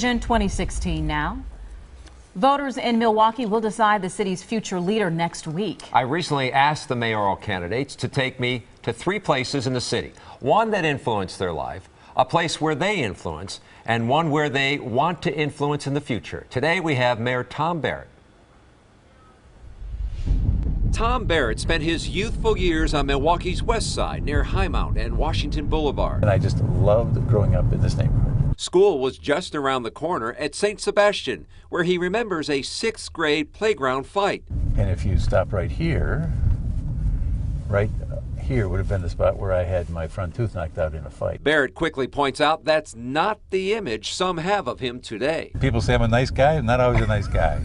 In 2016 now. Voters in Milwaukee will decide the city's future leader next week. I recently asked the mayoral candidates to take me to 3 places in the city. One that influenced their life, a place where they influence, and one where they want to influence in the future. Today we have Mayor Tom Barrett. Tom Barrett spent his youthful years on Milwaukee's west side near Highmount and Washington Boulevard. And I just loved growing up in this neighborhood. School was just around the corner at St. Sebastian, where he remembers a 6th grade playground fight. And if you stop right here would have been the spot where I had my front tooth knocked out in a fight. Barrett quickly points out that's not the image some have of him today. People say I'm a nice guy. I'm not always a nice guy.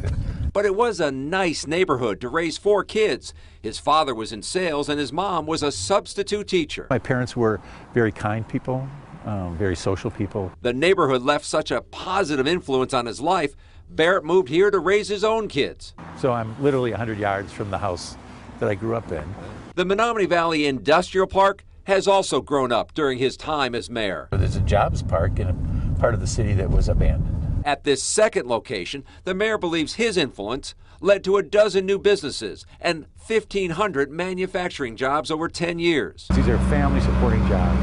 But it was a nice neighborhood to raise 4 kids. His father was in sales and his mom was a substitute teacher. My parents were very kind people, very social people. The neighborhood left such a positive influence on his life, Barrett moved here to raise his own kids. So I'm literally 100 yards from the house that I grew up in. The Menominee Valley Industrial Park has also grown up during his time as mayor. There's a jobs park in a part of the city that was abandoned. At this second location, the mayor believes his influence led to a dozen new businesses and 1,500 manufacturing jobs over 10 years. These are family supporting jobs,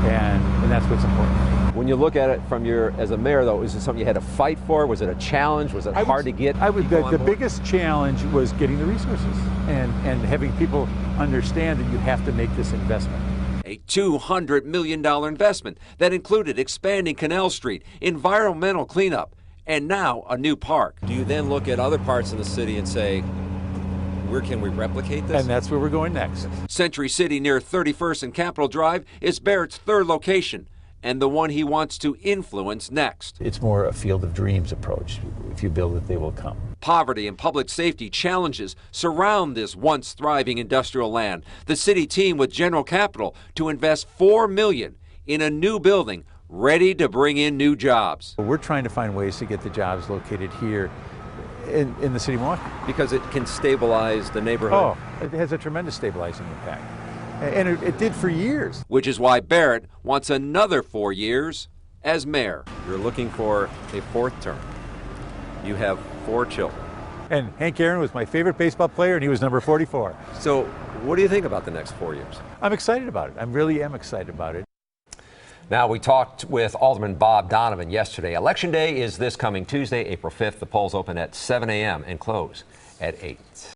and that's what's important. When you look at it from as a mayor, though, is it something you had to fight for? Was it a challenge? Was it hard to get? The biggest challenge was getting the resources and having people understand that you have to make this investment. A $200 million investment that included expanding Canal Street, environmental cleanup, and now a new park. Do you then look at other parts of the city and say, where can we replicate this? And that's where we're going next. Century City near 31st and Capitol Drive is Barrett's 3rd location and the one he wants to influence next. It's more a field of dreams approach. If you build it, they will come. Poverty and public safety challenges surround this once thriving industrial land. The city teamed with General Capital to invest $4 million in a new building ready to bring in new jobs. We're trying to find ways to get the jobs located here in the city of Milwaukee. Because it can stabilize the neighborhood. Oh, it has a tremendous stabilizing impact. And it did for years. Which is why Barrett wants another 4 years as mayor. You're looking for a 4th term. You have 4 children. And Hank Aaron was my favorite baseball player, and he was number 44. So what do you think about the next 4 years? I'm excited about it. I really am excited about it. Now, we talked with Alderman Bob Donovan yesterday. Election Day is this coming Tuesday, April 5th. The polls open at 7 a.m. and close at 8.